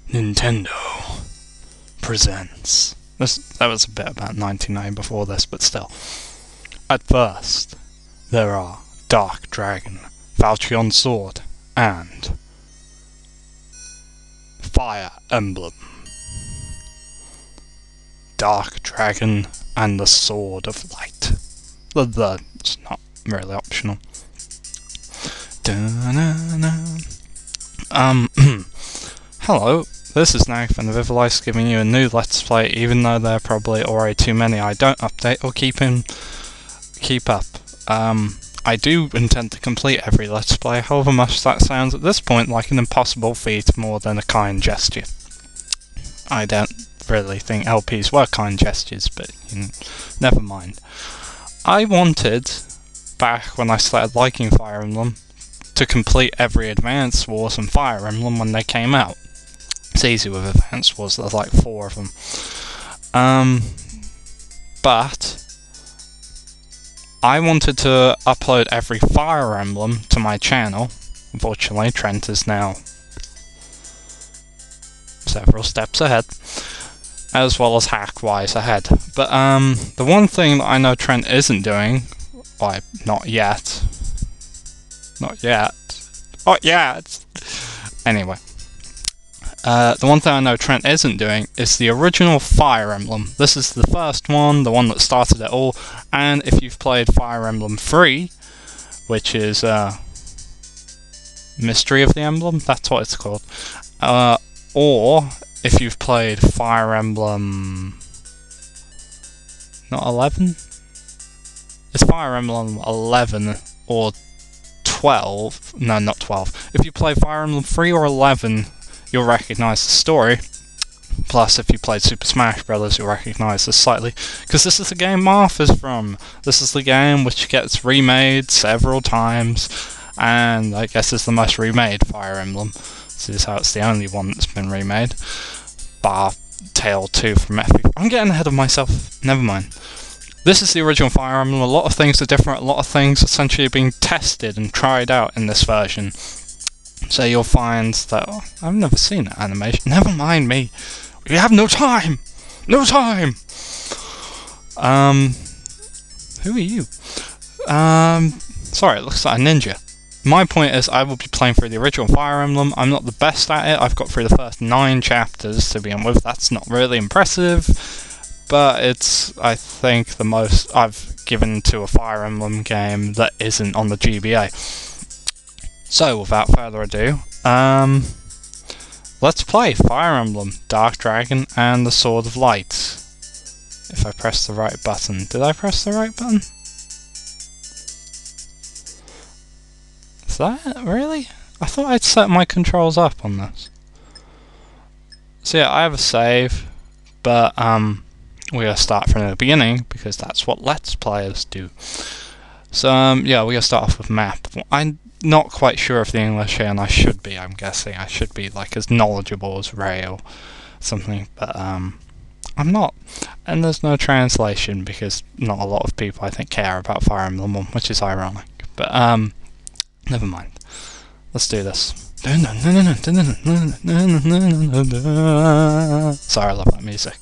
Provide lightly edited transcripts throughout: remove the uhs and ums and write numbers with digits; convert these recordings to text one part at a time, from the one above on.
Nintendo presents. That was a bit about 1990 before this, but still. At first, there are Dark Dragon, Falchion Sword, and Fire Emblem. Dark Dragon and the Sword of Light. It's not really optional. Hello, this is Nag from the Vivalice giving you a new Let's Play, even though there are probably already too many I don't update or keep up. I do intend to complete every Let's Play, however much that sounds at this point like an impossible feat more than a kind gesture. I don't really think LPs were kind gestures, but never mind. I wanted, back when I started liking Fire Emblem, to complete every Advance Wars and Fire Emblem when they came out. It's easy with Advance Wars, there's like 4 of them. But I wanted to upload every Fire Emblem to my channel. Unfortunately, Trent is now several steps ahead, as well as hack-wise ahead. But the one thing that I know Trent isn't doing, well, not yet. Anyway, the one thing I know Trent isn't doing is the original Fire Emblem. This is the first one, the one that started it all, and if you've played Fire Emblem 3, which is Mystery of the Emblem, that's what it's called, or if you've played Fire Emblem... not 11? It's Fire Emblem 11 or 12. No, not 12. If you play Fire Emblem 3 or 11, you'll recognise the story. Plus, if you played Super Smash Bros., you'll recognise this slightly, because this is the game Marth is from. This is the game which gets remade several times, and I guess it's the most remade Fire Emblem. This is how it's the only one that's been remade. Bar Tale 2 from FP. I'm getting ahead of myself. Never mind. This is the original Fire Emblem. A lot of things are different. A lot of things essentially are being tested and tried out in this version. So you'll find that... I've never seen that animation. Never mind me. We have no time! No time! Who are you? Sorry, it looks like a ninja. My point is, I will be playing through the original Fire Emblem. I'm not the best at it. I've got through the first 9 chapters to begin with. That's not really impressive, but it's, I think, the most I've given to a Fire Emblem game that isn't on the GBA. So, without further ado, let's play Fire Emblem, Dark Dragon, and the Sword of Light. If I press the right button. Did I press the right button? Is that it? Really? I thought I'd set my controls up on this. So yeah, I have a save, but we're gonna start from the beginning because that's what Let's Players do. So yeah, we're gonna start off with map. I'm not quite sure of the English here, and I should be. I'm guessing I should be like as knowledgeable as Ray or something, but I'm not. And there's no translation because not a lot of people I think care about Fire Emblem 1, which is ironic. But never mind. Let's do this. Sorry, I love that music.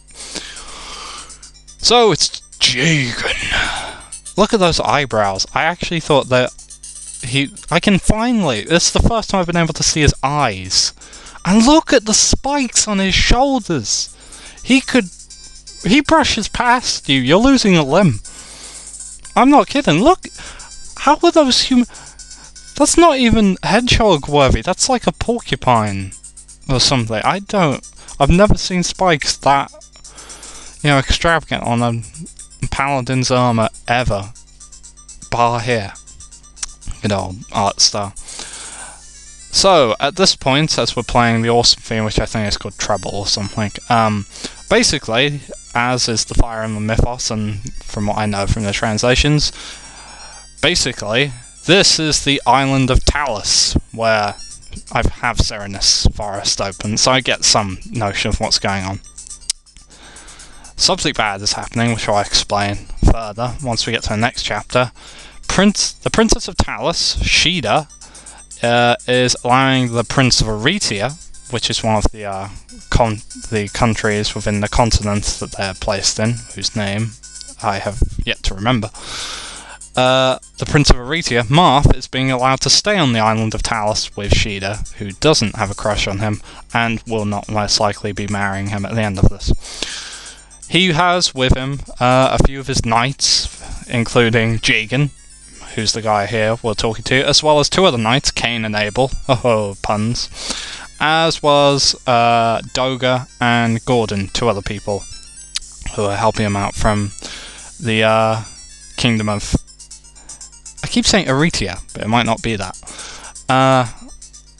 So it's Jagan. Look at those eyebrows. I actually thought that I can finally... This is the first time I've been able to see his eyes. And look at the spikes on his shoulders. He brushes past you. You're losing a limb. I'm not kidding. Look. How are those human... That's not even hedgehog worthy. That's like a porcupine or something. I've never seen spikes that, extravagant on a paladin's armor ever. Bar here. Good old art style. So, at this point, as we're playing the awesome theme, which I think is called Treble or something, basically, as is the Fire Emblem mythos, and from what I know from the translations, basically, this is the island of Talus, where I have Serenus Forest open, so I get some notion of what's going on. Something bad is happening, which I'll explain further once we get to the next chapter. The Princess of Talus, Shida, is allowing the Prince of Aritia, which is one of the countries within the continent that they're placed in, whose name I have yet to remember. The Prince of Eretia, Marth, is being allowed to stay on the island of Talos with Sheeda, who doesn't have a crush on him, and will not most likely be marrying him at the end of this. He has with him a few of his knights, including Jagan, who's the guy here we're talking to, as well as two other knights, Cain and Abel, oh puns, as was Doga and Gordon, two other people who are helping him out from the kingdom of... I keep saying Eretia, but it might not be that.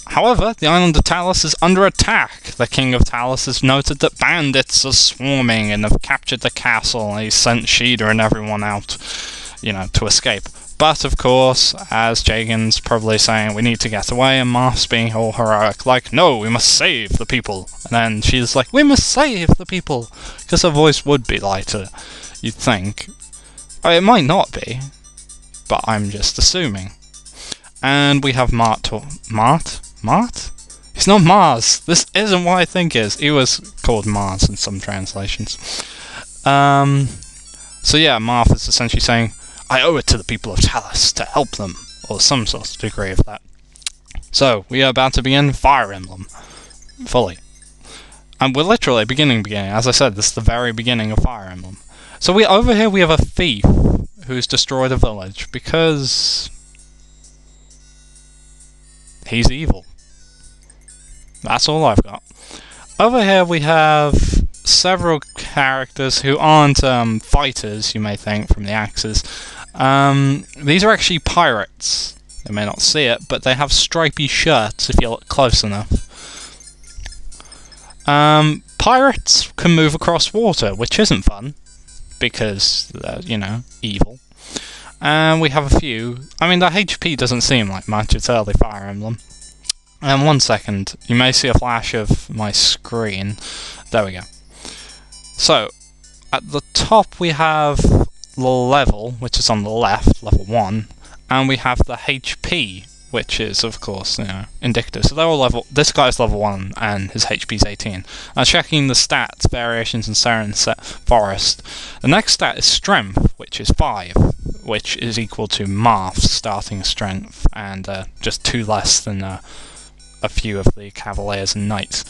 However, the island of Talos is under attack. The king of Talos has noted that bandits are swarming and have captured the castle, and he's sent Sheeda and everyone out, you know, to escape. But, of course, as Jagan's probably saying, we need to get away, and Marth's being all heroic, like, no, we must save the people. And then she's like, we must save the people, because her voice would be lighter, you'd think. I mean, it might not be, but I'm just assuming. And we have Mart? He's not Mars! This isn't what I think is. He was called Mars in some translations. So yeah, Marth is essentially saying, I owe it to the people of Talos to help them, or some sort of degree of that. So, we are about to begin Fire Emblem. Fully. And we're literally beginning. As I said, this is the very beginning of Fire Emblem. So over here we have a thief who's destroyed a village because he's evil. That's all I've got. Over here we have several characters who aren't fighters, you may think, from the axes. These are actually pirates. You may not see it, but they have stripy shirts if you look close enough. Pirates can move across water, which isn't fun, because they're, you know, evil. And we have a few... I mean, the HP doesn't seem like much, it's early Fire Emblem. And 1 second, you may see a flash of my screen. There we go. So, at the top we have the level, which is on the left, level 1, and we have the HP, which is, of course, you know, indicative. So they're all level... This guy's level 1, and his HP's 18. Now, checking the stats, variations in Seren Forest, the next stat is Strength, which is 5, which is equal to Marth's starting strength, and just 2 less than a few of the Cavaliers and Knights.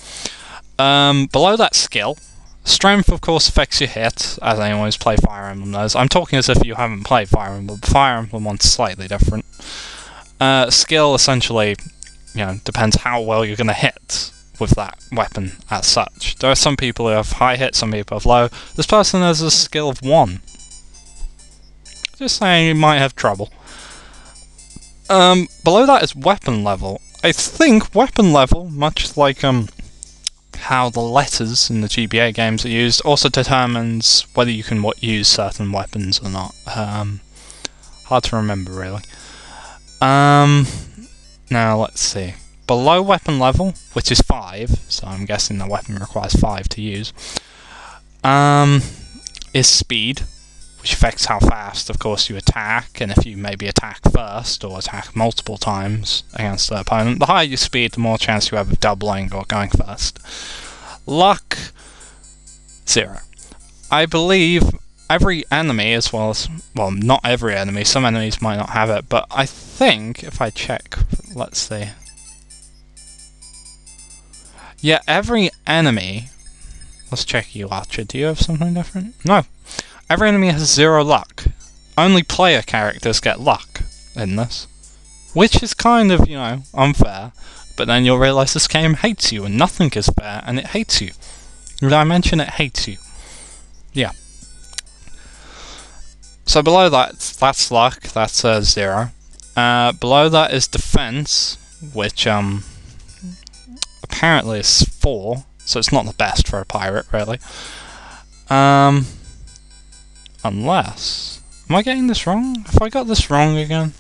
Below that skill, Strength, of course, affects your hit, as anyone who's played Fire Emblem knows. I'm talking as if you haven't played Fire Emblem. Fire Emblem one's slightly different. Skill, essentially, you know, depends how well you're going to hit with that weapon as such. There are some people who have high hit, some people have low. This person has a skill of 1. Just saying you might have trouble. Below that is weapon level. I think weapon level, much like how the letters in the GBA games are used, also determines whether you can use certain weapons or not. Hard to remember, really. Now let's see. Below weapon level, which is 5, so I'm guessing the weapon requires 5 to use, is speed, which affects how fast, of course, you attack, and if you maybe attack first or attack multiple times against the opponent. The higher your speed, the more chance you have of doubling or going first. Luck, 0. I believe every enemy, as well as, well, not every enemy, some enemies might not have it, but I think, if I check, let's see. Yeah, every enemy, let's check you, Archer, do you have something different? No. Every enemy has 0 luck. Only player characters get luck in this. Which is kind of, you know, unfair. But then you'll realise this game hates you, and nothing is fair, and it hates you. Did I mention it hates you? Yeah. So below that, that's luck, that's 0. Below that is defense, which apparently is 4, so it's not the best for a pirate, really. Unless... Am I getting this wrong? Have I got this wrong again?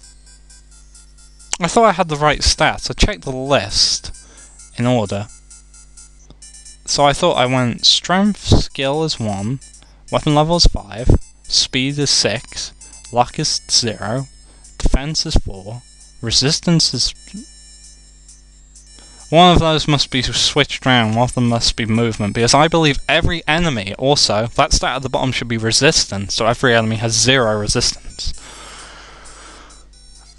I thought I had the right stats. I checked the list in order. So I thought I went strength, skill is 1, weapon level is 5, speed is 6, luck is 0, defense is 4, resistance is... One of those must be switched around, one of them must be movement, because I believe every enemy also, that stat at the bottom should be resistance, so every enemy has 0 resistance.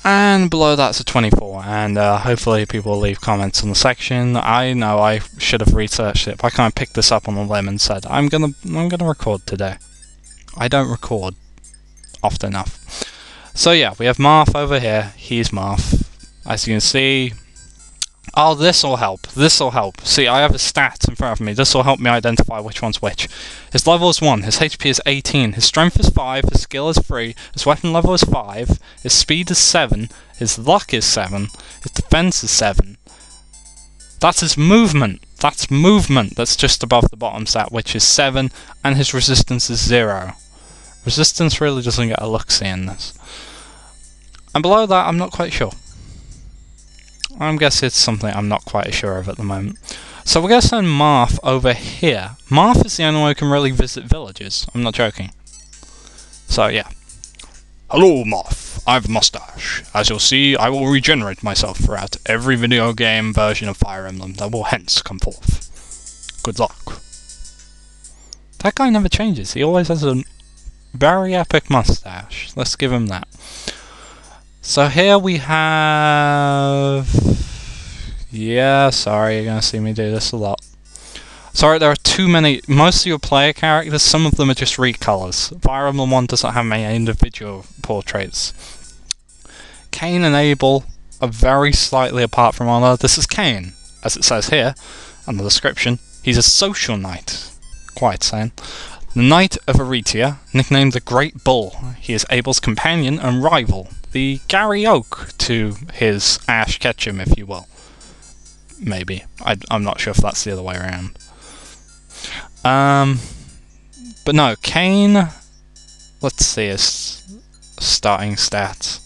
And below that's a 24, and hopefully people will leave comments on the section. I know I should have researched it, but I kind of picked this up on a limb and said, I'm gonna record today. I don't record often enough. So yeah, we have Marth over here, he's Marth. As you can see, oh, this'll help, this'll help. See, I have his stats in front of me, this'll help me identify which one's which. His level is 1, his HP is 18, his strength is 5, his skill is 3, his weapon level is 5, his speed is 7, his luck is 7, his defense is 7. That's his movement, that's just above the bottom stat, which is 7, and his resistance is 0. Resistance really doesn't get a look-see in this. And below that, I'm not quite sure. I'm guessing it's something I'm not quite sure of at the moment. So we're going to send Marth over here. Marth is the only one who can really visit villages. I'm not joking. So yeah. Hello Marth, I have a mustache. As you'll see, I will regenerate myself throughout every video game version of Fire Emblem that will hence come forth. Good luck. That guy never changes. He always has a very epic mustache. Let's give him that. So here we have... Yeah, sorry, you're going to see me do this a lot. Sorry, there are too many... Most of your player characters, some of them are just recolors. Fire Emblem 1 doesn't have many individual portraits. Cain and Abel are very slightly apart from one another. This is Cain, as it says here, on the description. He's a social knight. Quite sane. The Knight of Aritia, nicknamed the Great Bull. He is Abel's companion and rival. The Gary Oak to his Ash Ketchum, if you will. Maybe. I'm not sure if that's the other way around. But no, Cain... Let's see his starting stats.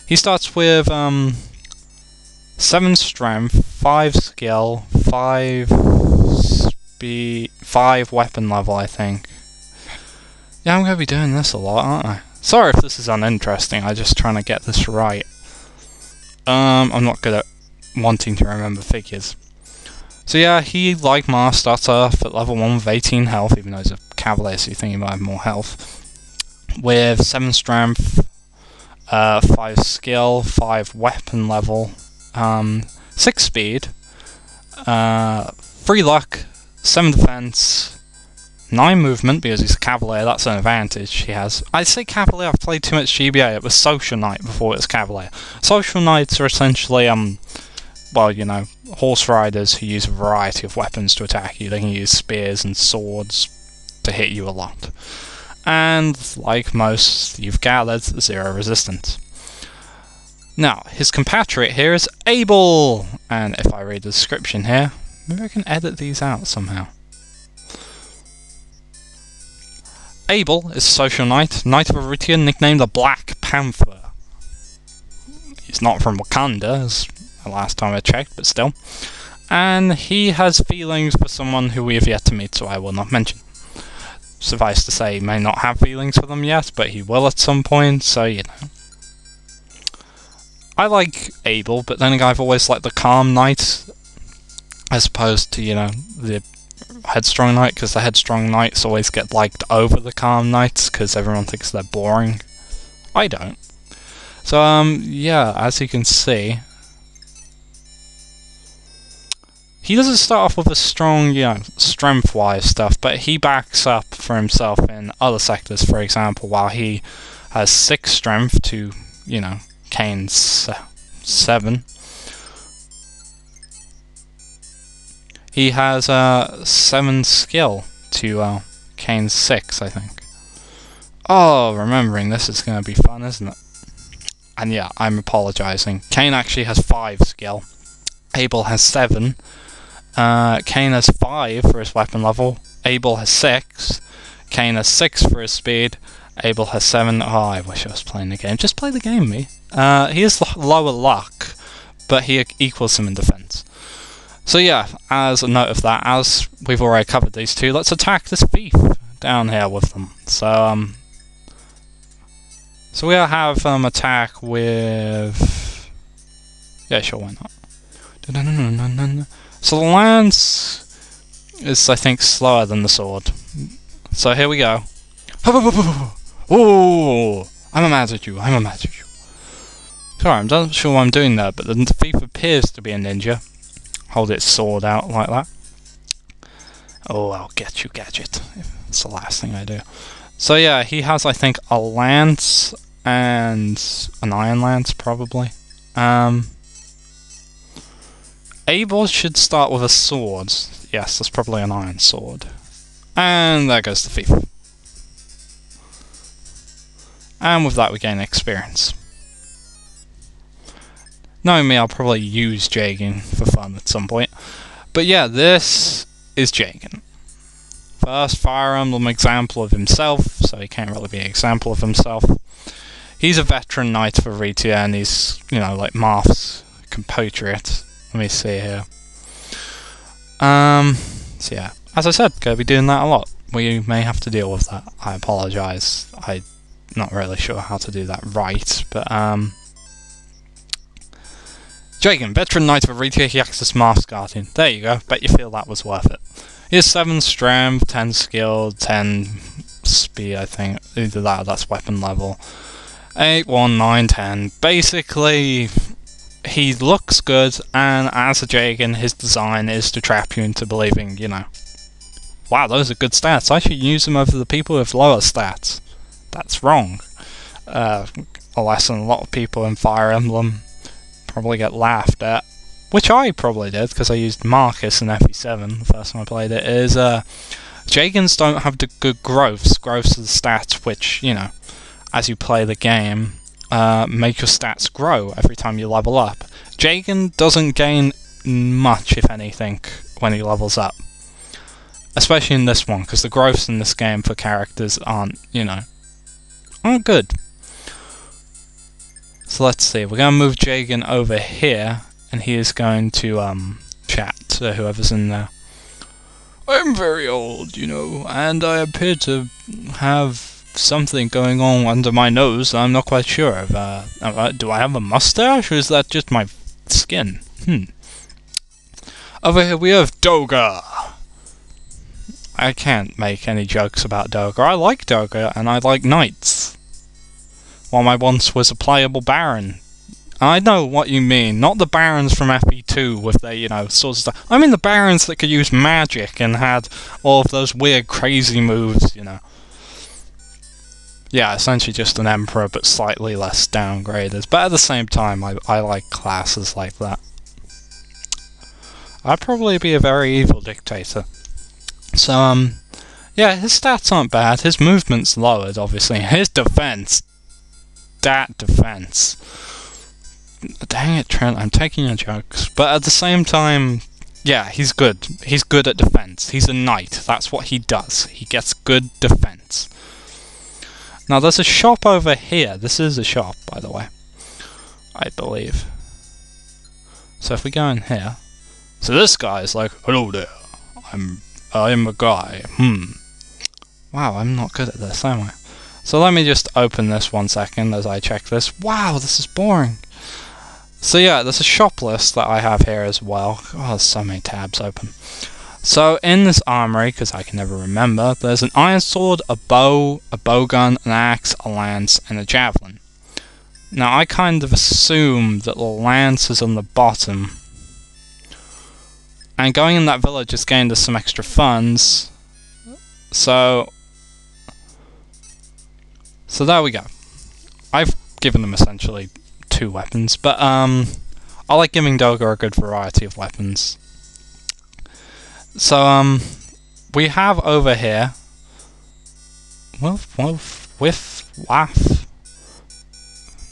He starts with 7 strength, 5 skill, 5 speed, 5 weapon level, I think. Yeah, I'm going to be doing this a lot, aren't I? Sorry if this is uninteresting, I'm just trying to get this right. I'm not good at wanting to remember figures. So yeah, he, like Marth, starts off at level 1 with 18 health, even though he's a cavalier, so you think he might have more health. With 7 strength, 5 skill, 5 weapon level, 6 speed, 3 luck, 7 defense, 9 movement, because he's a cavalier, that's an advantage he has. I say cavalier, I've played too much GBA, it was social knight before it was cavalier. Social knights are essentially, well, you know, horse riders who use a variety of weapons to attack you. They can use spears and swords to hit you a lot. And, like most you've gathered, 0 resistance. Now, his compatriot here is Abel! And if I read the description here, maybe I can edit these out somehow. Abel is a social knight, Knight of Aritia, nicknamed the Black Panther. He's not from Wakanda, as the last time I checked, but still. And he has feelings for someone who we have yet to meet, so I will not mention. Suffice to say, he may not have feelings for them yet, but he will at some point, so you know. I like Abel, but then again, I've always liked the Calm Knight, as opposed to, you know, the Headstrong Knight, because the Headstrong Knights always get liked over the Calm Knights, because everyone thinks they're boring. I don't. So, yeah, as you can see, he doesn't start off with a strong, you know, strength-wise stuff, but he backs up for himself in other sectors. For example, while he has 6 strength to, you know, Cain's 7, he has 7 skill to Cain's 6, I think. Oh, remembering this is going to be fun, isn't it? And yeah, I'm apologising. Cain actually has 5 skill. Abel has 7. Cain has 5 for his weapon level. Abel has 6. Cain has 6 for his speed. Abel has 7. Oh, I wish I was playing the game. Just play the game, me. He has lower luck, but he equals him in defense. So yeah, as a note of that, as we've already covered these two, let's attack this thief down here with them. So we'll have attack with... Yeah, sure, why not? So the lance is, I think, slower than the sword. So here we go. Oh, I'm mad at you. I'm mad at you. Sorry, I'm not sure what I'm doing there, but the thief appears to be a ninja. Hold its sword out like that. Oh, I'll get you, Gadget. It's the last thing I do. So yeah, he has, I think, a lance and an iron lance, probably. Abel should start with a sword. Yes, that's probably an iron sword. And there goes the thief. And with that we gain experience. Knowing me, I'll probably use Jagan for fun at some point. But yeah, this is Jagan. First Fire Emblem example of himself, so he can't really be an example of himself. He's a veteran knight for Ritia, and he's, you know, like Marth's compatriot. Let me see here. So yeah, as I said, gonna be doing that a lot. We may have to deal with that. I apologise. I'm not really sure how to do that right, but Jagan, veteran knight of Ritia, he acts as Marth's guardian. There you go. Bet you feel that was worth it. He has 7 strength, 10 skill, 10 speed, I think. Either that or that's weapon level. 8, 1, 9, 10. Basically, he looks good, and as a Jagan, his design is to trap you into believing, you know, wow, those are good stats. I should use them over the people with lower stats. That's wrong. A lesson a lot of people in Fire Emblem probably get laughed at. Which I probably did, because I used Marcus in FE7 the first time I played it, is Jagans don't have the good growths. Growths are the stats which, you know, as you play the game, make your stats grow every time you level up. Jagan doesn't gain much, if anything, when he levels up. Especially in this one, because the growths in this game for characters aren't, you know, aren't good. So let's see, we're going to move Jagan over here, and he is going to chat to whoever's in there. I'm very old, you know, and I appear to have something going on under my nose I'm not quite sure of. Do I have a mustache, or is that just my skin? Over here we have Doga. I can't make any jokes about Doga. I like Doga, and I like knights. While I once was a playable baron. I know what you mean, not the barons from FE2 with their, you know, swords and stuff. I mean the barons that could use magic and had all of those weird, crazy moves, you know. Yeah, essentially just an emperor, but slightly less downgraded. But at the same time, I like classes like that. I'd probably be a very evil dictator. So, yeah, his stats aren't bad. His movement's lowered, obviously. His defense. That defense. Dang it, Trent, I'm taking your jokes. But at the same time, yeah, he's good. He's good at defense. He's a knight. That's what he does. He gets good defense. Now, there's a shop over here. This is a shop, by the way. I believe. So if we go in here. So this guy is like, hello there. I'm a guy. Wow, I'm not good at this, am I? So let me just open this 1 second as I check this. Wow, this is boring. So yeah, there's a shop list that I have here as well. Oh, there's so many tabs open. So in this armory, because I can never remember, there's an iron sword, a bow, a bowgun, an axe, a lance, and a javelin. Now I kind of assume that the lance is on the bottom. And going in that village has gained us some extra funds. So there we go. I've given them essentially 2 weapons, but I like giving Doga a good variety of weapons. So we have over here Waff.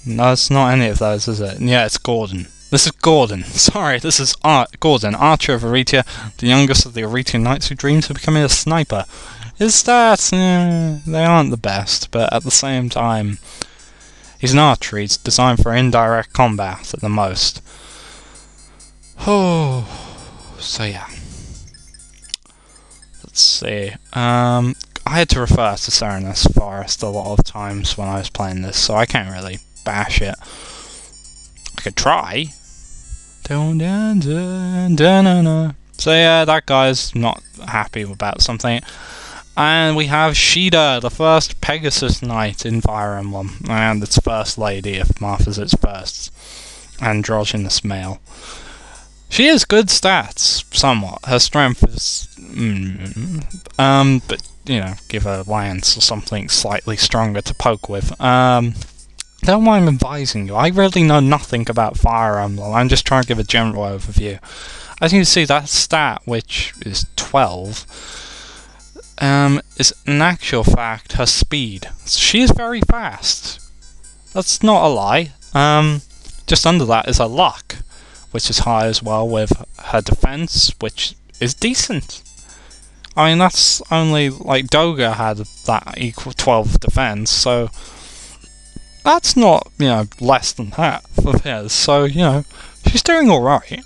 No, it's not any of those, is it? Yeah, it's Gordon. This is Gordon. Sorry, this is Gordon, archer of Aritia, the youngest of the Aritian knights who dreams of becoming a sniper. His stats, they aren't the best, but at the same time, he's an archer. He's designed for indirect combat at the most. Oh, so yeah. Let's see. I had to refer to Serenus Forest a lot of times when I was playing this, so I can't really bash it. I could try. So yeah, that guy's not happy about something. And we have Sheeta, the first Pegasus Knight in Fire Emblem, and its first lady, if Martha's its first androgynous male. She has good stats, somewhat. Her strength is, but you know, give her a lance or something slightly stronger to poke with. Don't mind advising you, I really know nothing about Fire Emblem. I'm just trying to give a general overview. As you can see, that stat, which is 12. Is in actual fact her speed. She is very fast. That's not a lie. Just under that is her luck, which is high as well, with her defense, which is decent. I mean, that's only like Doga had that equal 12 defense, so that's not, you know, less than that for his. So, you know, she's doing alright.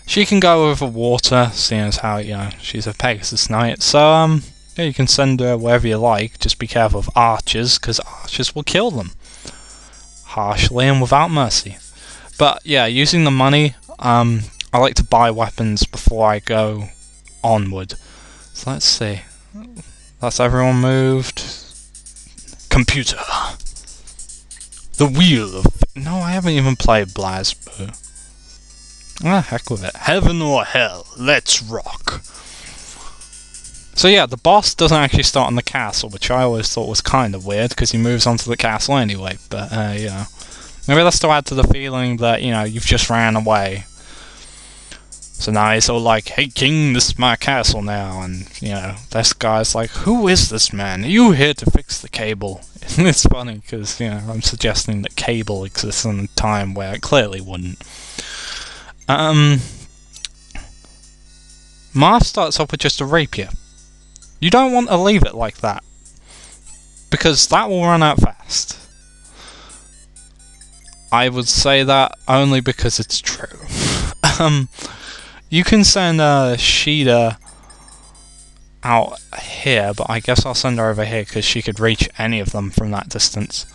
She can go over water, seeing as how, you know, she's a Pegasus Knight. So, yeah, you can send her wherever you like. Just be careful of archers, because archers will kill them. Harshly and without mercy. But, yeah, using the money, I like to buy weapons before I go onward. So, let's see. That's everyone moved. Computer. The Wheel of... No, I haven't even played Blasbo. Ah, heck with it. Heaven or hell, let's rock. So yeah, the boss doesn't actually start in the castle, which I always thought was kind of weird, because he moves onto the castle anyway, but, you know. Maybe that's to add to the feeling that, you know, you've just ran away. So now he's all like, hey king, this is my castle now, and, you know, this guy's like, who is this man? Are you here to fix the cable? And it's funny, because, you know, I'm suggesting that cable exists in a time where it clearly wouldn't. Marth starts off with just a rapier. You don't want to leave it like that, because that will run out fast. I would say that only because it's true. You can send Sheeta out here, but I guess I'll send her over here because she could reach any of them from that distance.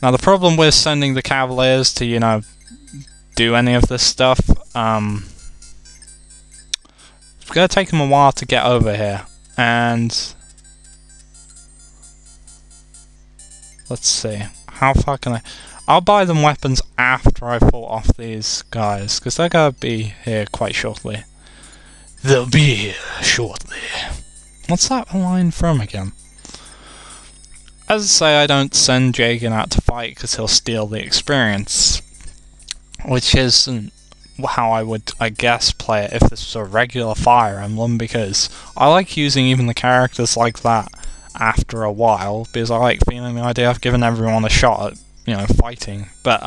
Now the problem with sending the Cavaliers to, you know, do any of this stuff, it's gonna take them a while to get over here, and let's see, how far can I'll buy them weapons after I fought off these guys, because they're gonna be here quite shortly. They'll be here shortly. What's that line from again? As I say, I don't send Jagan out to fight because he'll steal the experience, which isn't how I would, I guess, play it if this was a regular Fire Emblem, because I like using even the characters like that after a while, because I like feeling the idea of giving everyone a shot at, you know, fighting. But,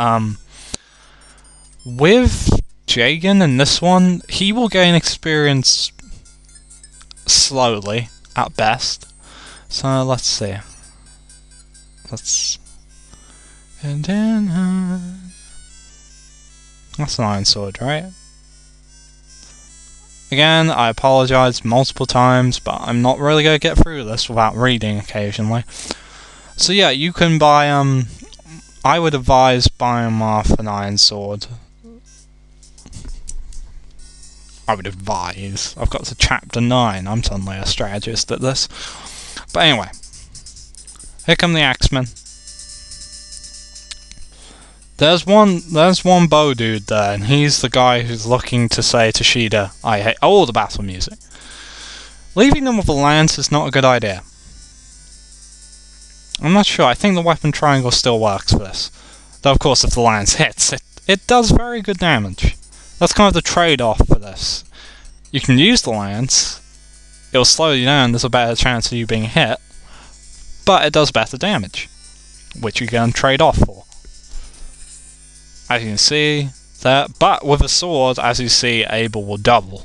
with Jagan in this one, he will gain experience slowly, at best. So, let's see. And then, that's an iron sword, right? Again, I apologize multiple times, but I'm not really going to get through this without reading occasionally. So yeah, you can buy, I would advise buying off an iron sword. I would advise. I've got to chapter 9, I'm suddenly a strategist at this. But anyway, here come the axemen. There's one bow dude there, and he's the guy who's looking to say to Sheeta, I hate all the battle music. Leaving them with a lance is not a good idea. I'm not sure, I think the weapon triangle still works for this. Though of course if the lance hits, it does very good damage. That's kind of the trade-off for this. You can use the lance, it'll slow you down, there's a better chance of you being hit, but it does better damage, which you can trade off for. As you can see, there, but with a sword, as you see, Abel will double.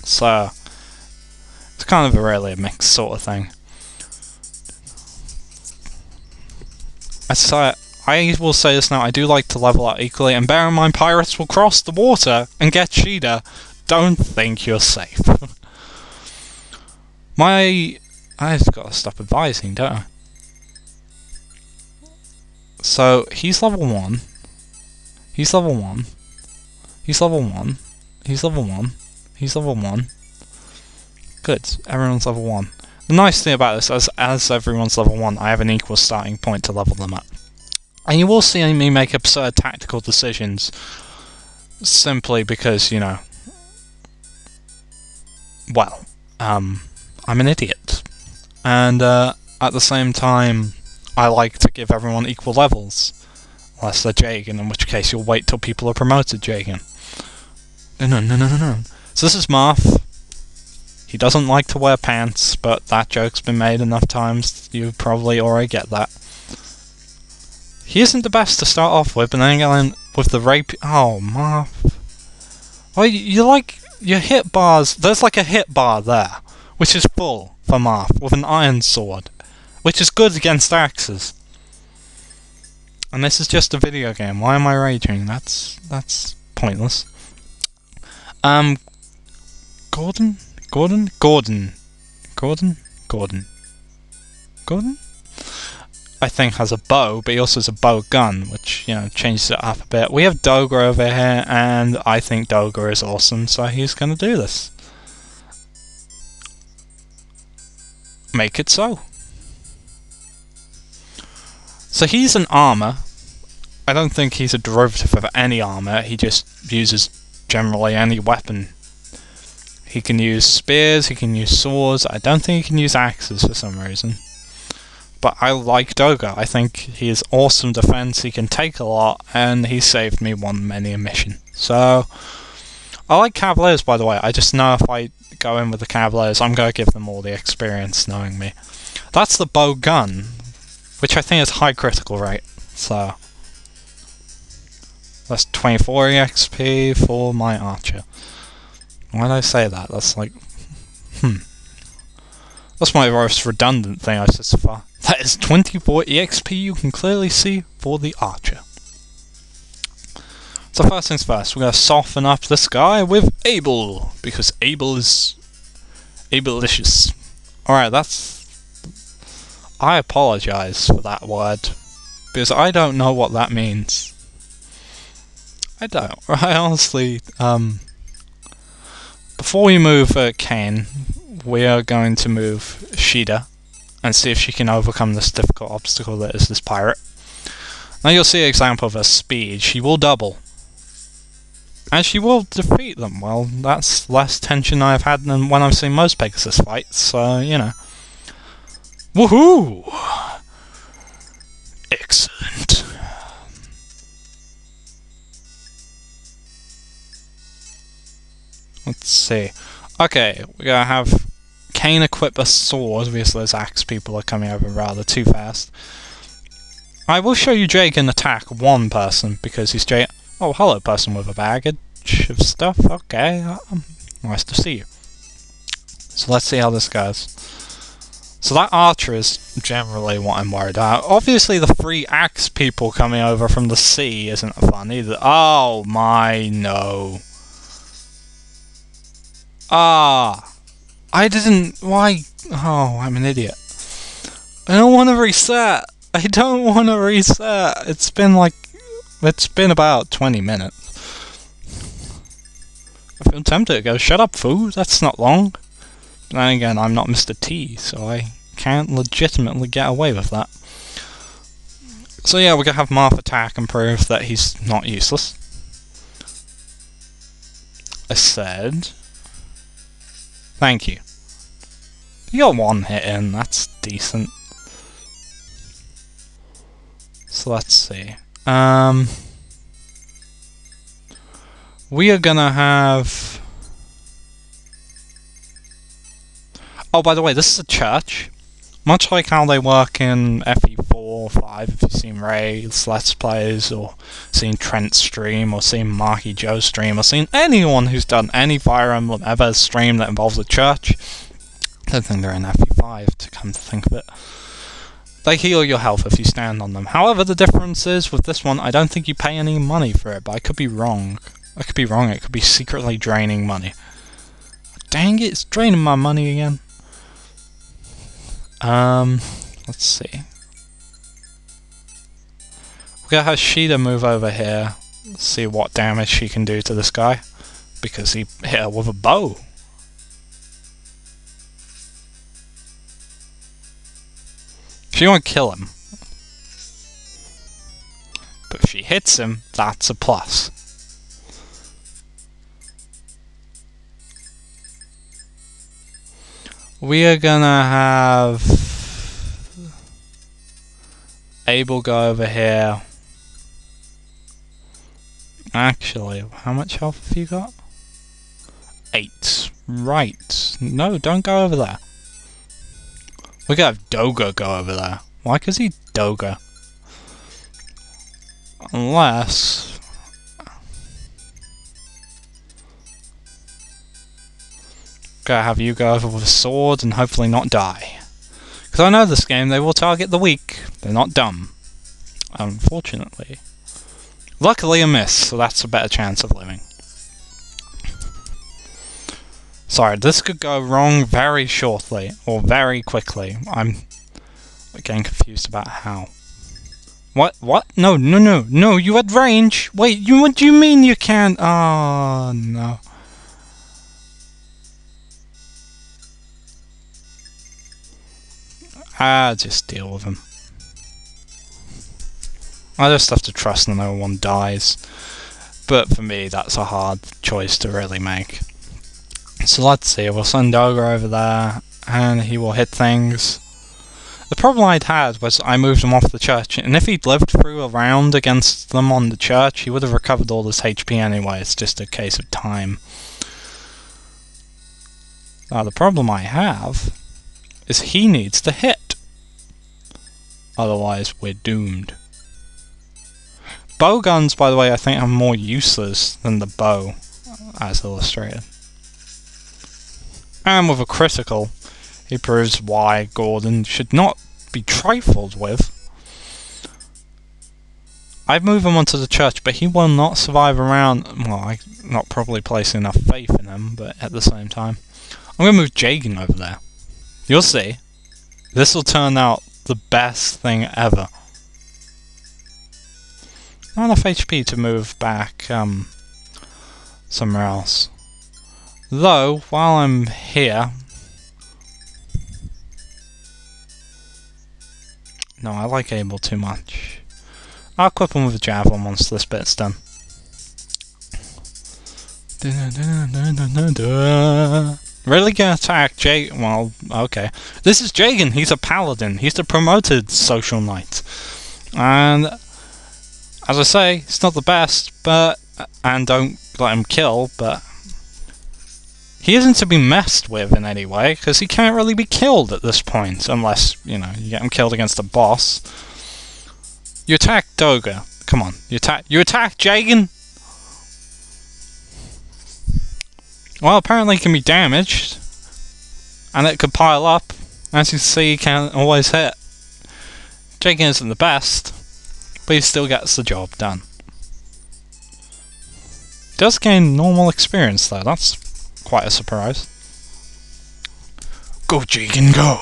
So, it's kind of really a mixed sort of thing. I will say this now, I do like to level up equally, and bear in mind, pirates will cross the water and get Sheeta. Don't think you're safe. I've got to stop advising, don't I? So, he's level 1. He's level 1. He's level 1. He's level 1. He's level 1. Good. Everyone's level 1. The nice thing about this, as everyone's level 1, I have an equal starting point to level them up. And you will see me make absurd tactical decisions, simply because, you know, well, I'm an idiot. And at the same time, I like to give everyone equal levels. Unless they're Jagan, in which case you'll wait till people are promoted Jagan. No. So this is Marth. He doesn't like to wear pants, but that joke's been made enough times, you probably already get that. He isn't the best to start off with, but then again, with the rape... Oh, Marth. Well, you like... Your hit bars... There's like a hit bar there, which is full for Marth, with an iron sword, which is good against axes. And this is just a video game. Why am I raging? That's pointless. Gordon? I think has a bow, but he also has a bow gun, which, you know, changes it up a bit. We have Doga over here, and I think Doga is awesome, so he's gonna do this. Make it so. So he's an armour. I don't think he's a derivative of any armour, he just uses generally any weapon. He can use spears, he can use swords, I don't think he can use axes for some reason. But I like Doga, I think he is awesome defense, he can take a lot, and he saved me many a mission. So, I like Cavaliers, by the way. I just know if I go in with the Cavaliers, I'm going to give them all the experience knowing me. That's the bow gun, which I think is high critical rate, so that's 24 EXP for my archer. Why did I say that? That's like... That's my most redundant thing I've said so far. That is 24 EXP you can clearly see for the archer. So first things first, we're going to soften up this guy with Abel, because Abel is... Abelicious. Alright, that's... I apologise for that word, because I don't know what that means. I don't. I honestly, before we move Kane, we are going to move Shida, and see if she can overcome this difficult obstacle that is this pirate. Now you'll see an example of her speed. She will double. And she will defeat them. Well, that's less tension I've had than when I've seen most Pegasus fights, so, you know. Woohoo! Excellent. Let's see. Okay, we're gonna have Kane equip a sword, obviously those axe people are coming over rather too fast. I will show you Jay can attack one person, because he's Jay. Oh, hello person with a baggage of stuff, okay, nice to see you. So let's see how this goes. So that archer is generally what I'm worried about. Obviously the three axe people coming over from the sea isn't fun either. Oh my no. Ah. I didn't... Why? Oh, I'm an idiot. I don't want to reset. I don't want to reset. It's been like... It's been about 20 minutes. I feel tempted to go, shut up, fool. That's not long. But then again, I'm not Mr. T, so I can't legitimately get away with that. So yeah, we're going to have Marth attack and prove that he's not useless. I said... Thank you. You got one hit in, that's decent. So let's see. We are gonna have... Oh, by the way, this is a church. Much like how they work in FE4 or 5, if you've seen Ray's Let's Plays, or seen Trent's stream, or seen Marky Joe's stream, or seen anyone who's done any Fire Emblem ever stream that involves a church. I don't think they're in FE5, to come to think of it. They heal your health if you stand on them. However, the difference is, with this one, I don't think you pay any money for it, but I could be wrong. I could be wrong, it could be secretly draining money. Dang it, it's draining my money again. Let's see. We're gonna have Shida move over here. see what damage she can do to this guy, because he hit her with a bow. She won't kill him, but if she hits him, that's a plus. We are gonna have Abel go over here. Actually, how much health have you got? 8. Right. No, don't go over there. We're gonna have Doga go over there. Why? Because he's Doga. Unless... gotta have you go over with a sword and hopefully not die. Because I know this game, they will target the weak. They're not dumb. Unfortunately. Luckily a miss, so that's a better chance of living. Sorry, this could go wrong very shortly, or very quickly. I'm getting confused about how. What? What? No, no, no, no, you had range! Wait, what do you mean you can't? Oh, no. Just deal with him. I just have to trust that no one dies. But for me, that's a hard choice to really make. So let's see, we'll send Doga over there, and he will hit things. The problem I'd had was I moved him off the church, and if he'd lived through a round against them on the church, he would have recovered all his HP anyway. It's just a case of time. Now the problem I have is he needs to hit. Otherwise, we're doomed. Bowguns, by the way, I think are more useless than the bow, as illustrated. And with a critical, he proves why Gordon should not be trifled with. I'd move him onto the church, but he will not survive around. Well, I'm not probably placing enough faith in him, but at the same time. I'm going to move Jagan over there. You'll see. This will turn out the best thing ever. Not enough HP to move back somewhere else. Though, while I'm here... No, I like Abel too much. I'll equip him with a javelin once this bit's done. Really gonna attack Jay? Well, okay. This is Jagan, he's a paladin. He's the promoted social knight. And, as I say, it's not the best, but... and don't let him kill, but... he isn't to be messed with in any way, because he can't really be killed at this point, unless, you know, you get him killed against a boss. You attack Doga. Come on, you attack Jagan! Well, apparently it can be damaged, and it could pile up. As you see, he can't always hit. Jagan isn't the best, but he still gets the job done. Does gain normal experience though, that's quite a surprise. Go Jagan, go!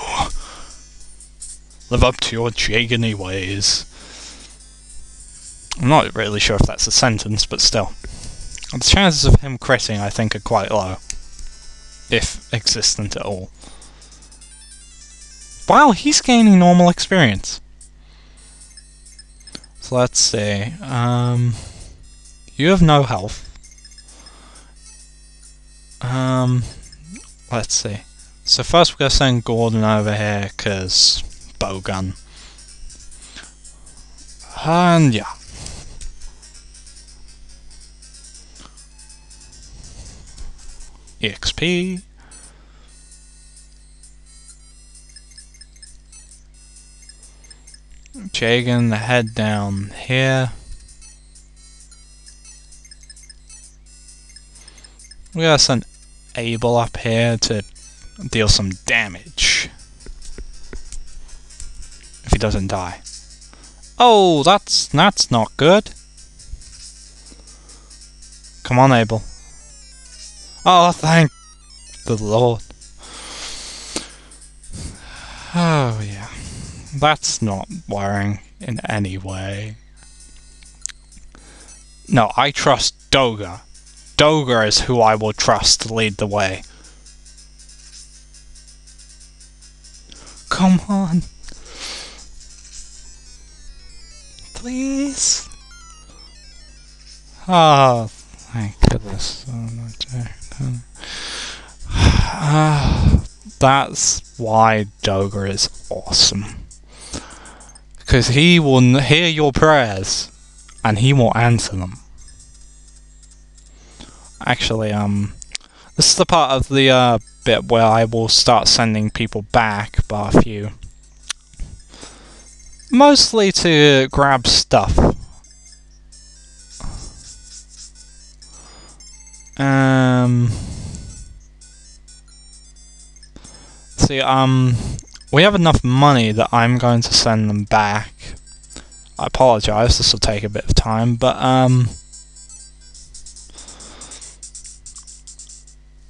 Live up to your Jagany ways. I'm not really sure if that's a sentence, but still. The chances of him critting, I think, are quite low. If existent at all. Wow, he's gaining normal experience. So let's see. You have no health. Let's see. So first we're going to send Gordon over here, because bowgun. And yeah. EXP. Jagan, head down here. We gotta send Abel up here to deal some damage. If he doesn't die. Oh, that's not good. Come on, Abel. Oh, thank the Lord. Oh, yeah. That's not worrying in any way. No, I trust Doga. Doga is who I will trust to lead the way. Come on. Please. Oh, thank goodness. That's why Doga is awesome. Because he will hear your prayers, and he will answer them. Actually, this is the part of the bit where I will start sending people back, bar a few. Mostly to grab stuff. See, we have enough money that I'm going to send them back. I apologise, this will take a bit of time, but I'm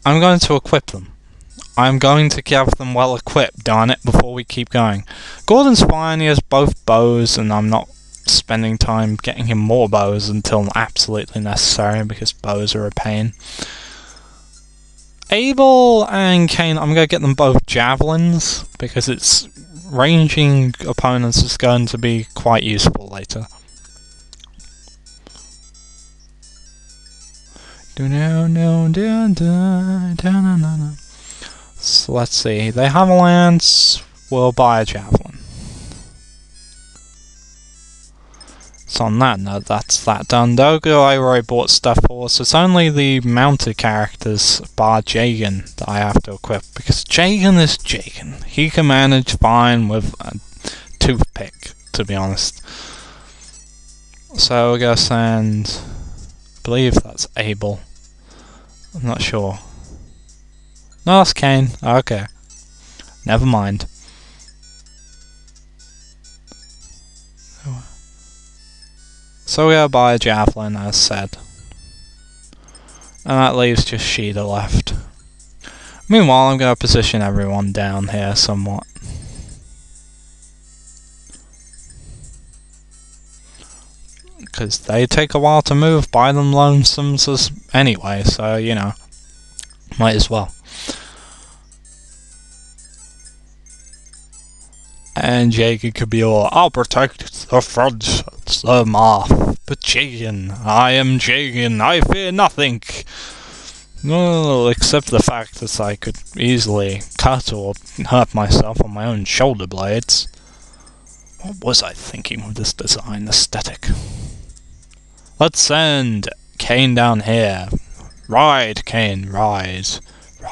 going to equip them. I'm going to have them well equipped, darn it, before we keep going. Gordon's fine, he has both bows, and I'm not spending time getting him more bows until absolutely necessary, because bows are a pain. Abel and Cain, I'm going to get them both javelins, because it's ranging opponents is going to be quite useful later. So let's see, they have a lance, we'll buy a javelin. So on that note, that's that done. Doga I already bought stuff for, so it's only the mounted characters, bar Jagan, that I have to equip, because Jagan is Jagan. He can manage fine with a toothpick, to be honest. So we're going to send, I believe that's Abel. I'm not sure. No, that's Cain. Okay. Never mind. So we're gonna buy a javelin, as said. And that leaves just Sheeta left. Meanwhile, I'm gonna position everyone down here somewhat. Because they take a while to move by them lonesomes anyway, so, you know, might as well. And Jagan could be all, I'll protect the front, Sir Marth. But Jagan, I am Jagan, I fear nothing. Well, except the fact that I could easily cut or hurt myself on my own shoulder blades. What was I thinking with this design aesthetic? Let's send Cain down here. Ride, Cain, ride.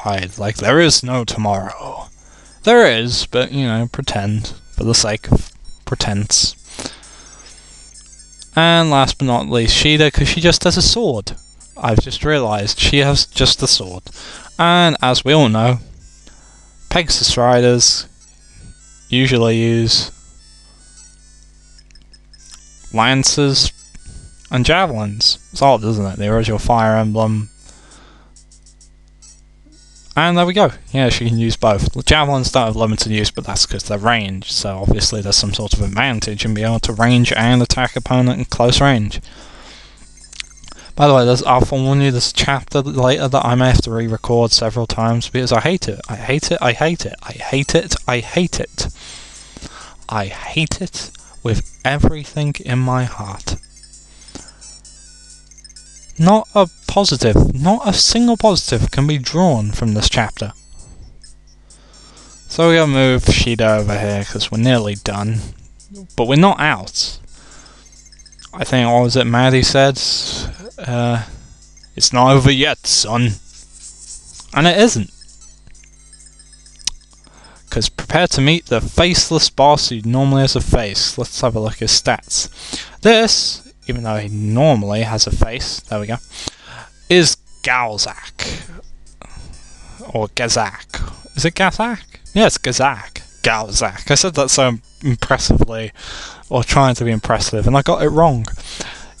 Ride like there is no tomorrow. There is, but, you know, pretend, for the sake of pretense. And last but not least, Sheeta, because she just has a sword. I've just realised, she has just a sword. And, as we all know, Pegasus Riders usually use lances and javelins. It's odd, isn't it? The original Fire Emblem. And there we go. Yeah, she can use both. The javelins don't have limited use, but that's because they're ranged, so obviously there's some sort of advantage in being able to range and attack opponent in close range. By the way, I'll warn you, there's a chapter later that I may have to re-record several times because I hate it. I hate it, I hate it, I hate it, I hate it. I hate it with everything in my heart. Not a positive, not a single positive can be drawn from this chapter. So we're going to move Sheeta over here because we're nearly done. But we're not out. I think, what was it Maddie said? It's not over yet, son. And it isn't. Because prepare to meet the faceless boss who normally has a face. Let's have a look at his stats. This, even though he normally has a face, there we go, is Galzak. Or Gazak. Is it Gazak? Yeah, it's Gazak. Galzak. I said that so impressively, or trying to be impressive, and I got it wrong.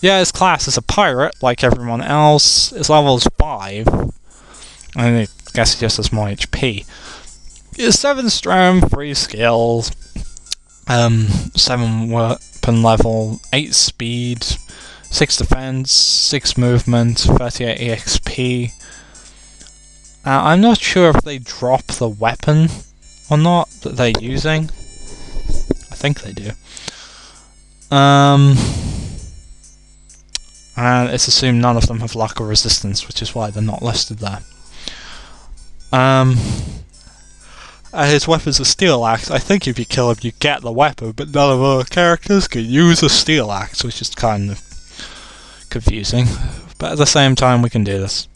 Yeah, his class is a pirate, like everyone else. His level is 5. I guess he just has more HP. He has 7 strength, 3 skills, 7 weapon level, 8 speed, 6 defense, 6 movement, 38 EXP. I'm not sure if they drop the weapon or not that they're using. I think they do. And it's assumed none of them have lack of resistance, which is why they're not listed there. His weapon's a steel axe. I think if you kill him, you get the weapon, but none of our characters can use a steel axe, which is kind of confusing. But at the same time, we can do this.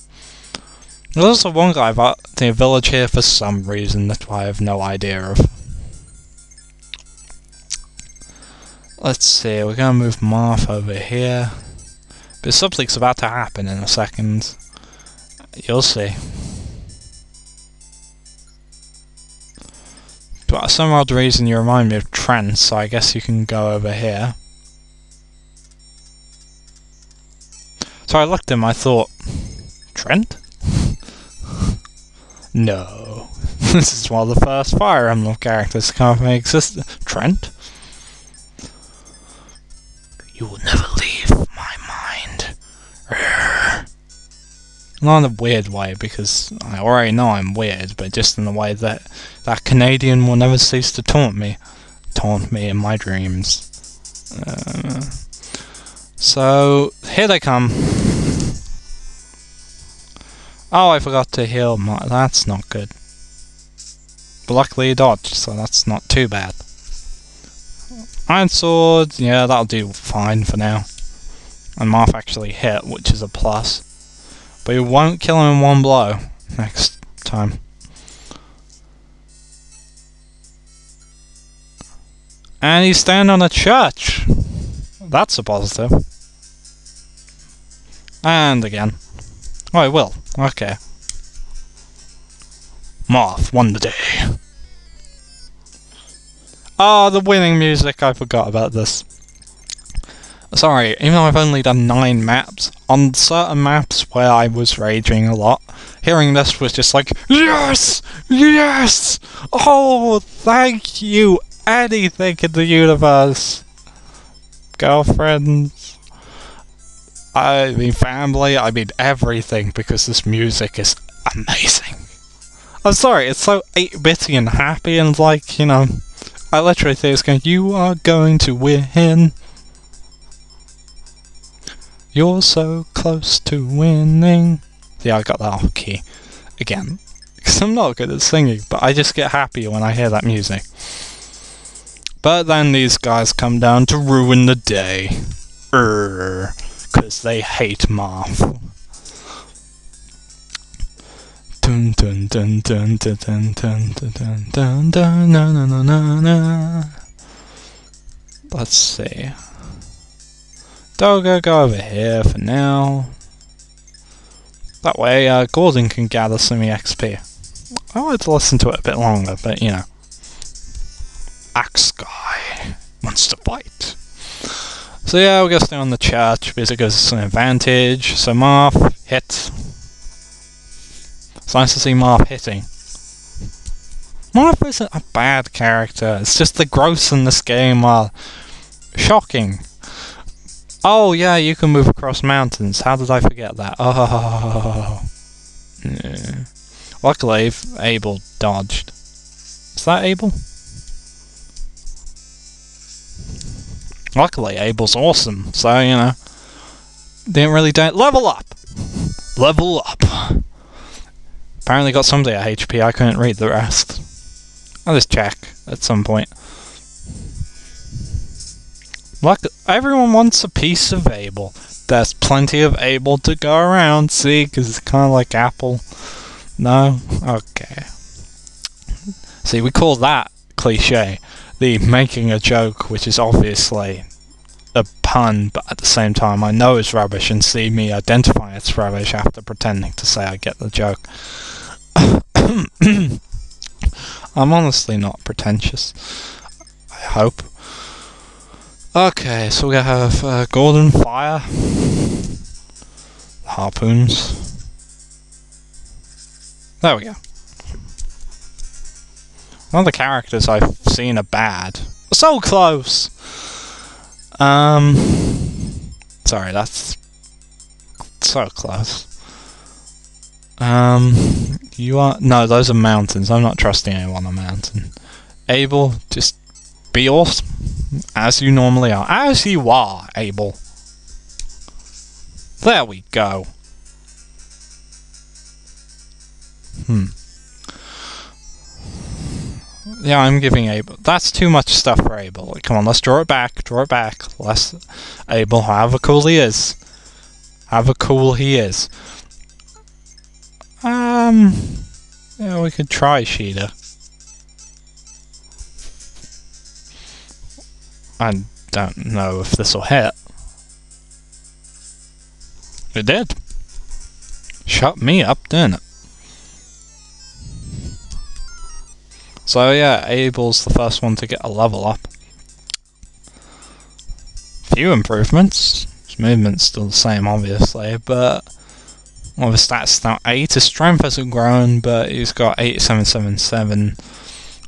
There's also one guy about the village here for some reason that I have no idea of. Let's see, we're gonna move Marth over here. But something's about to happen in a second. You'll see. But for some odd reason you remind me of Trent, so I guess you can go over here. So I looked at him, I thought, Trent? No. This is one of the first Fire Emblem characters to come from existence. Trent? You will never leave my mind. Not in a weird way, because I already know I'm weird, but just in the way that that Canadian will never cease to taunt me. Taunt me in my dreams. So, here they come. Oh, I forgot to heal my... That's not good. But luckily he dodged, so that's not too bad. Iron Sword, yeah, that'll do fine for now. And Marth actually hit, which is a plus. But you won't kill him in one blow next time. And he's standing on a church. That's a positive. And again. Oh, I will. Okay. Marth won the day. Oh, the winning music. I forgot about this. Sorry, even though I've only done 9 maps, on certain maps where I was raging a lot, hearing this was just like, yes! Yes! Oh, thank you! Anything in the universe! Girlfriends, I mean family, I mean everything, because this music is amazing. I'm sorry, it's so 8-bitty and happy, and like, you know, I literally think it's going, you are going to win. You're so close to winning. Yeah, I got that off key. Again. Because I'm not good at singing, but I just get happy when I hear that music. But then these guys come down to ruin the day. Because they hate Marth. Dun dun dun dun dun dun dun dun dun dun dun dun dun. Let's see. Doga, go over here for now. That way, Gordon can gather some EXP. I wanted to listen to it a bit longer, but you know. Axe guy wants to fight. So yeah, we're gonna stay on the church because it gives us an advantage. So Marth, hit. It's nice to see Marth hitting. Marth isn't a bad character, it's just the growths in this game are shocking. Oh yeah, you can move across mountains. How did I forget that? Oh. Yeah. Luckily, Abel dodged. Is that Abel? Luckily, Abel's awesome, so, you know. Didn't really do it. Level up! Level up! Apparently got somebody at HP, I couldn't read the rest. I'll just check at some point. Look, everyone wants a piece of Abel. There's plenty of Abel to go around, see, because it's kind of like Apple. No? Okay. See, we call that cliche. The making a joke, which is obviously a pun, but at the same time I know it's rubbish, and see me identify it's rubbish after pretending to say I get the joke. I'm honestly not pretentious. I hope. Okay, so we have golden fire, harpoons. There we go. None of the characters I've seen are bad. So close! So Sorry, that's so close. You are... No, those are mountains. I'm not trusting anyone on a mountain. Abel, just be awesome. As you normally are. As you are, Abel. There we go. Yeah, I'm giving Abel... That's too much stuff for Abel. Like, come on, let's draw it back. Draw it back. Let's... Abel, however cool he is. However cool he is. Yeah, we could try Sheeta. I don't know if this will hit. It did. Shut me up, didn't it? So yeah, Abel's the first one to get a level up. Few improvements. His movement's still the same, obviously, but... Well, his stats now 8. His strength hasn't grown, but he's got 8777.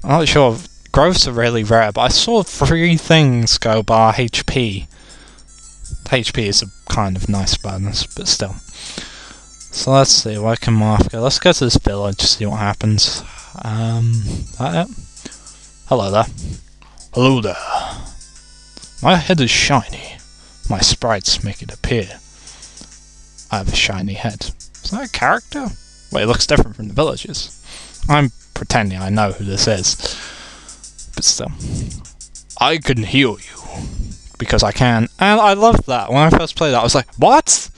I'm not sure. Growths are really rare, but I saw 3 things go bar HP. HP is a kind of nice bonus, but still. So let's see, where can Marth go? Let's go to this village, see what happens. That it? Hello there. Hello there. My head is shiny. My sprites make it appear. I have a shiny head. Is that a character? Well, it looks different from the villagers. I'm pretending I know who this is. But still. I can heal you. Because I can. And I loved that. When I first played that, I was like, what?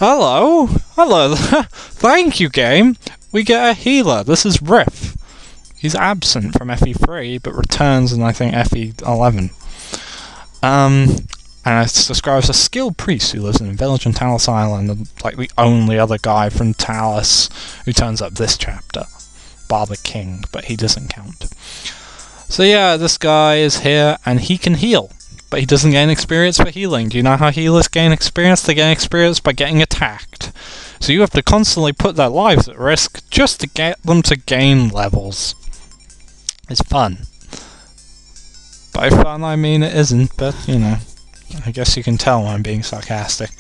Hello? Hello. Thank you, game. We get a healer. This is Riff. He's absent from FE3, but returns in, I think, FE11. And it's described as a skilled priest who lives in a village on Talos Island, and like the only other guy from Talos who turns up this chapter. Bar the king, but he doesn't count. So yeah, this guy is here, and he can heal, but he doesn't gain experience for healing. Do you know how healers gain experience? They gain experience by getting attacked. So you have to constantly put their lives at risk just to get them to gain levels. It's fun. By fun I mean it isn't, but you know. I guess you can tell when I'm being sarcastic.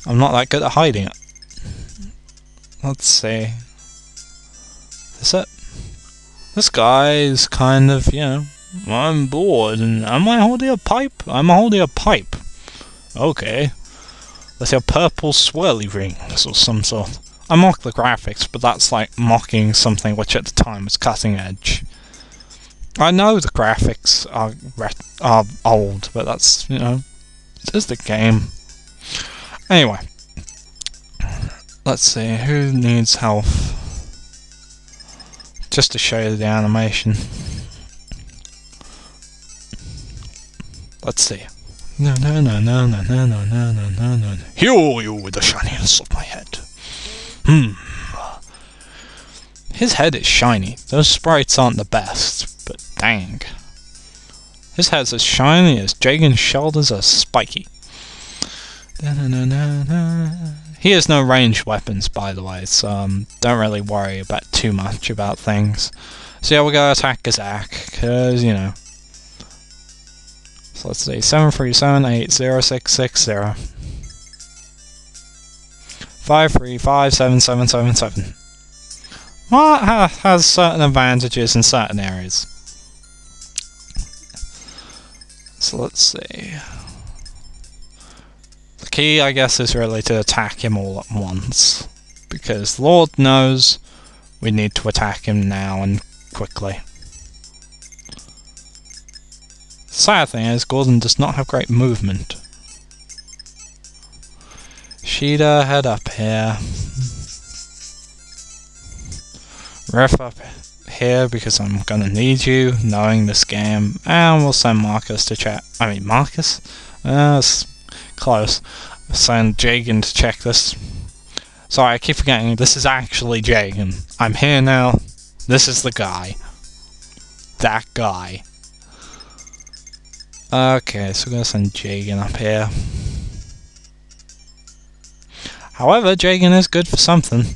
I'm not that good at hiding it. Let's see. Is it? This guy is kind of, you know, I'm bored, and am I holding a pipe? I'm holding a pipe. Okay. Let's have purple swirly rings or some sort. I mock the graphics, but that's like mocking something which at the time was cutting edge. I know the graphics are old, but that's, you know, it's the game. Anyway, let's see, who needs health? Just to show you the animation. Let's see. No. Heal you with the shininess of my head. His head is shiny. Those sprites aren't the best, but dang. His head's as shiny as Jagan's shoulders are spiky. He has no ranged weapons, by the way, so don't really worry about too much about things. So yeah, we're gonna attack Gazak, because, you know. So let's see, 737806660. 53577777. Well, it has certain advantages in certain areas. So let's see. The key, I guess, is really to attack him all at once. Because Lord knows we need to attack him now and quickly. Sad thing is, Gordon does not have great movement. Sheeta, head up here. Ref up here because I'm gonna need you, knowing this game, and we'll send Marcus to check. I mean, Marcus? It's close. Send Jagan to check this. Sorry, I keep forgetting, this is actually Jagan. I'm here now. This is the guy. That guy. Okay, so we're gonna send Jagan up here. However, Jagan is good for something.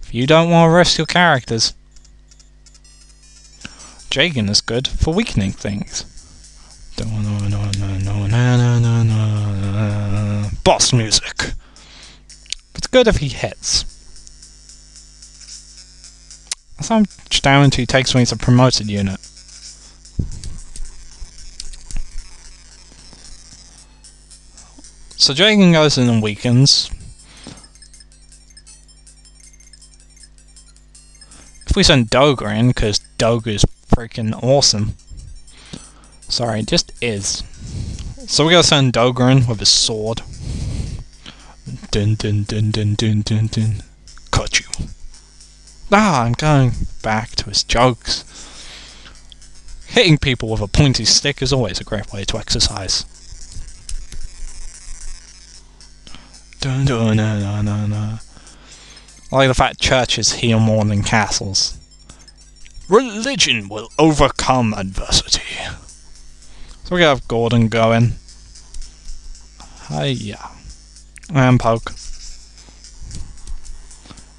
If you don't want to risk your characters, Jagan is good for weakening things. boss music. It's good if he hits. That's how much damage he takes when he's a promoted unit. So Dragon goes in and weakens. If we send Doga in, because Doga's freaking awesome. Sorry, it just is. So we're gonna send Doga in with his sword. Dun dun dun dun dun dun dun. Cut you. Ah, I'm going back to his jokes. Hitting people with a pointy stick is always a great way to exercise. Dun dun dun dun dun dun. I like the fact churches heal more than castles. Religion will overcome adversity. So we have Gordon going. Hiya. And poke.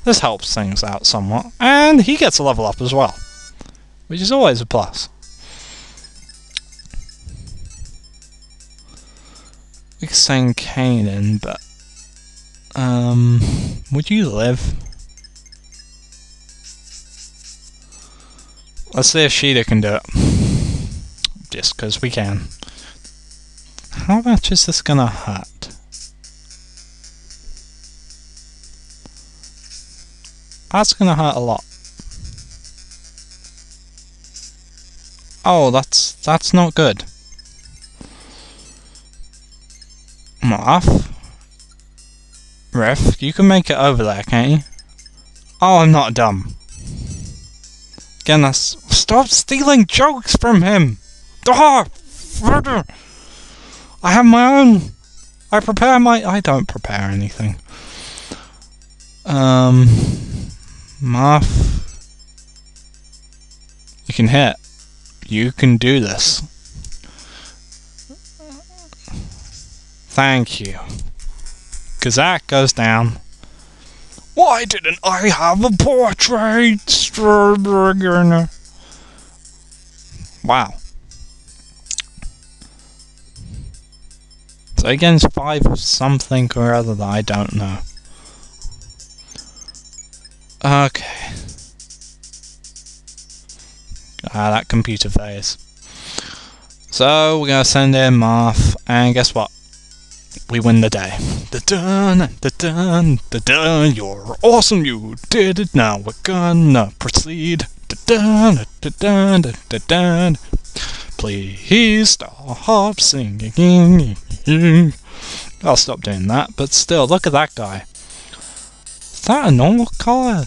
This helps things out somewhat. And he gets a level up as well, which is always a plus. We could send Kane in, but would you live? Let's see if Sheeta can do it. Just because we can. How much is this gonna hurt? That's gonna hurt a lot. Oh, that's not good. Marth? Ref, you can make it over there, can't you? Oh, I'm not dumb. Again, that's... Stop stealing jokes from him! Ah! I have my own! I prepare my... I don't prepare anything. Marth... You can hit. You can do this. Thank you. Because that goes down. Why didn't I have a portrait? Wow. So against 5 of something or other that I don't know. Okay. That computer phase. So we're gonna send in Marth, and guess what? We win the day. Da-dun, da-dun, da-dun, you're awesome, you did it, now we're gonna proceed. Da-dun, da-dun, da-dun. Please stop singing. I'll stop doing that, but still, look at that guy. Is that a normal colour?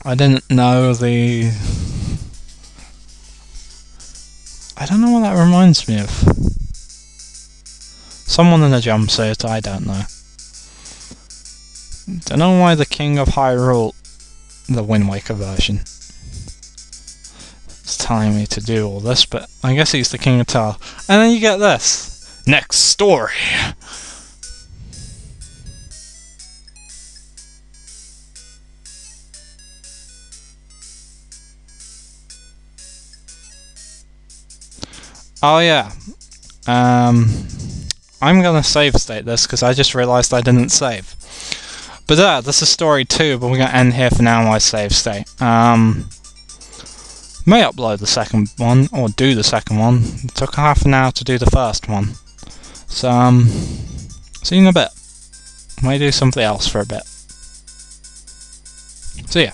I didn't know the... I don't know what that reminds me of. Someone in a jumpsuit, I don't know. Don't know why the King of Hyrule, the Wind Waker version, is telling me to do all this, but I guess he's the King of Tile. And then you get this. Next story. Oh yeah, I'm gonna save state this because I just realised I didn't save. But this is story 2, but we're gonna end here for now on my save state. May upload the second one, or do the second one. It took half an hour to do the first one. So, see you in a bit. May do something else for a bit. See ya.